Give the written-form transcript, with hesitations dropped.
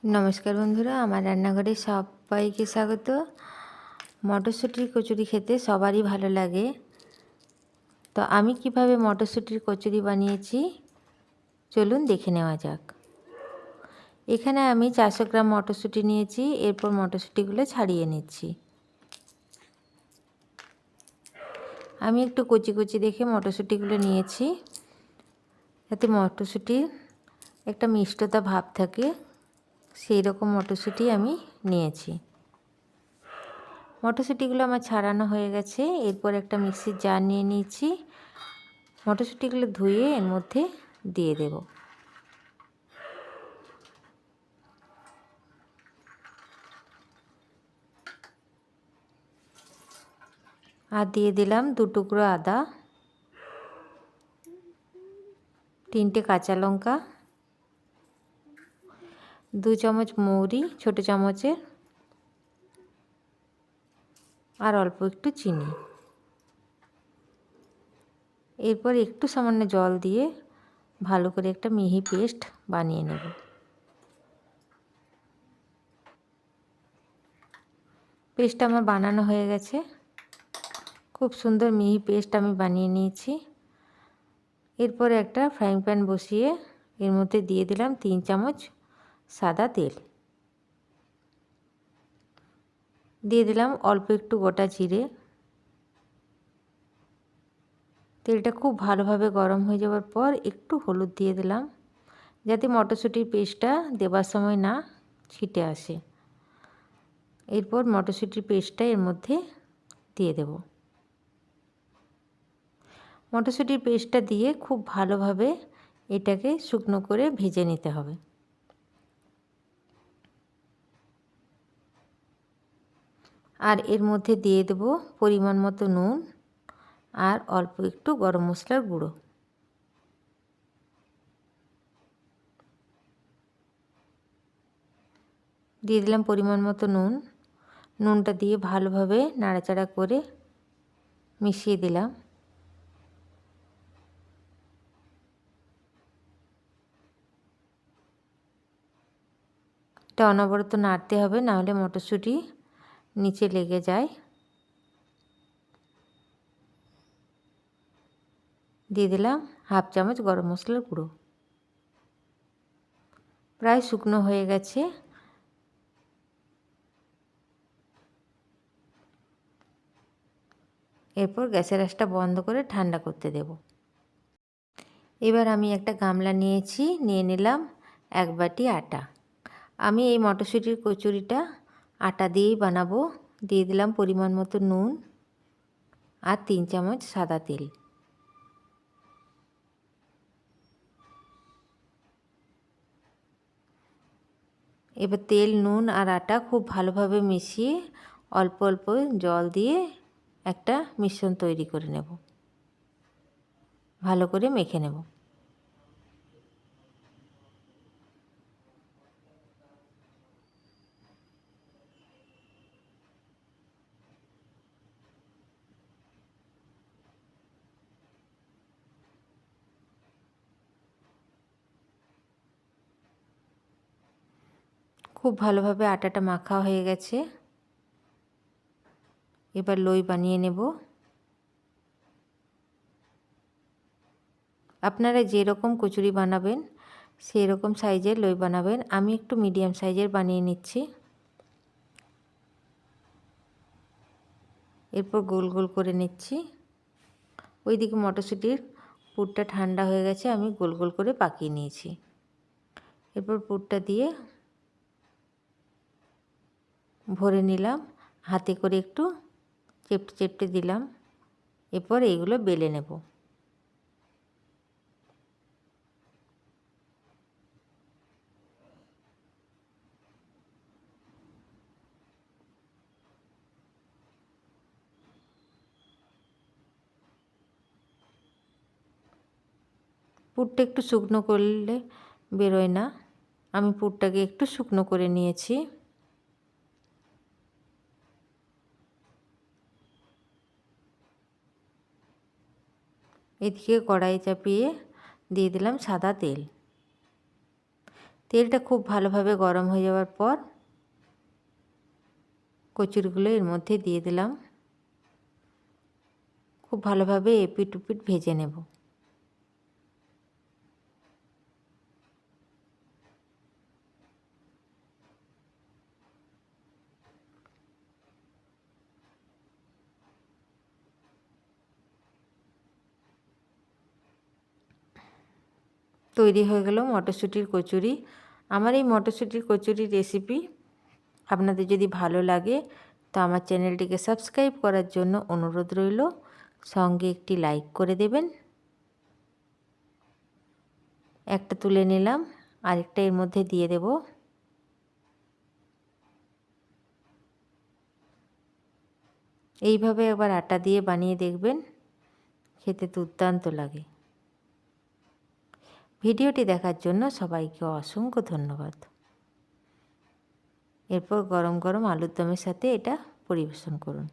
নমস্কার বন্ধুরা, আমার রান্নাঘরে সবাইকে স্বাগত। মটরশুঁটির কচুরি খেতে সবারই ভালো লাগে। তো আমি কিভাবে মটরশুঁটির কচুরি বানিয়েছি চলুন দেখে নেওয়া যাক। এখানে আমি 400 গ্রাম মটরশুঁটি নিয়েছি। এরপর মটরশুঁটিগুলো ছাড়িয়ে নিচ্ছি। আমি একটু কচি কচি দেখে মটরশুঁটিগুলো নিয়েছি, যাতে মটরশুঁটির একটা মিষ্টতা ভাব থাকে, সেই রকম মটরশুঁটি আমি নিয়েছি। মটরশুঁটিগুলো আমার ছাড়ানো হয়ে গেছে। এরপর একটা মিক্সির জার নিয়ে নিয়েছি। মটরশুঁটিগুলো ধুয়ে এর মধ্যে দিয়ে দেব। আর দিয়ে দিলাম 2 টুকরো আদা, 3টে কাঁচা লঙ্কা, 2 চামচ মৌরি ছোটো চামচের, আর অল্প একটু চিনি। এরপর একটু সামান্য জল দিয়ে ভালো করে একটা মিহি পেস্ট বানিয়ে নেব। পেস্টটা আমার বানানো হয়ে গেছে। খুব সুন্দর মিহি পেস্ট আমি বানিয়ে নিয়েছি। এরপর একটা ফ্রাইং প্যান বসিয়ে এর মধ্যে দিয়ে দিলাম 3 চামচ সাদা তেল। দিয়ে দিলাম অল্প একটু গোটা জিরে। তেলটা খুব ভালোভাবে গরম হয়ে যাওয়ার পর একটু হলুদ দিয়ে দিলাম, যাতে মটরশুঁটির পেস্টটা দেবার সময় না ছিটে আসে। এরপর মটরশুঁটির পেস্টটা এর মধ্যে দিয়ে দেব। মটরশুঁটির পেস্টটা দিয়ে খুব ভালোভাবে এটাকে শুকনো করে ভেজে নিতে হবে। আর এর মধ্যে দিয়ে দেব পরিমাণ মতো নুন আর অল্প একটু গরম মশলার গুঁড়ো। দিয়ে দিলাম পরিমাণ মতো নুন। নুনটা দিয়ে ভালোভাবে নাড়াচাড়া করে মিশিয়ে দিলাম। এটা অনবরত নাড়তে হবে, নাহলে মটরশুঁটি নিচে লেগে যায়। দিয়ে দিলাম হাফ চামচ গরম মশলার গুঁড়ো। প্রায় শুকনো হয়ে গেছে। এরপর গ্যাসের আঁচটা বন্ধ করে ঠান্ডা করতে দেব। এবার আমি একটা গামলা নিয়েছি, নিয়ে নিলাম 1 বাটি আটা। আমি এই মটরশুঁটির কচুরিটা আটা দিয়েই বানাবো। দিয়ে দিলাম পরিমাণ মতো নুন আর 3 চামচ সাদা তেল। এবার তেল, নুন আর আটা খুব ভালোভাবে মিশিয়ে অল্প অল্প জল দিয়ে একটা মিশ্রণ তৈরি করে নেব। ভালো করে মেখে নেব। খুব ভালোভাবে আটাটা মাখা হয়ে গেছে। এবার লই বানিয়ে নেব। আপনারা যেরকম কচুরি বানাবেন সেই রকম সাইজের লই বানাবেন। আমি একটু মিডিয়াম সাইজের বানিয়ে নিচ্ছি। এরপর গোল গোল করে নিচ্ছি। ওইদিকে মটরশুঁটির পুরটা ঠান্ডা হয়ে গেছে, আমি গোল গোল করে পাকিয়ে নিয়েছি। এরপর পুরটা দিয়ে ভরে নিলাম। হাতে করে একটু চেপটে চেপটে দিলাম। এরপর এইগুলো বেলে নেব। পুরটা একটু শুকনো করলে বেরোয় না। আমি পুরটাকে একটু শুকনো করে নিয়েছি। এদিকে কড়াই চাপিয়ে দিয়ে দিলাম সাদা তেল। তেলটা খুব ভালোভাবে গরম হয়ে যাওয়ার পর কচুরিগুলো এর মধ্যে দিয়ে দিলাম। খুব ভালোভাবে এপিট ওপিট ভেজে নেব। তৈরি হয়ে গেল মটরশুঁটির কচুরি। আমার এই মটরশুঁটির কচুরির রেসিপি আপনাদের যদি ভালো লাগে তো আমার চ্যানেলটিকে সাবস্ক্রাইব করার জন্য অনুরোধ রইল। সঙ্গে একটি লাইক করে দেবেন। একটা তুলে নিলাম, আরেকটা এর মধ্যে দিয়ে দেব। এইভাবে একবার আটা দিয়ে বানিয়ে দেখবেন, খেতে দুর্দান্ত লাগে। ভিডিওটি দেখার জন্য সবাইকে অসংখ্য ধন্যবাদ। এরপর গরম গরম আলুর দমের সাথে এটা পরিবেশন করুন।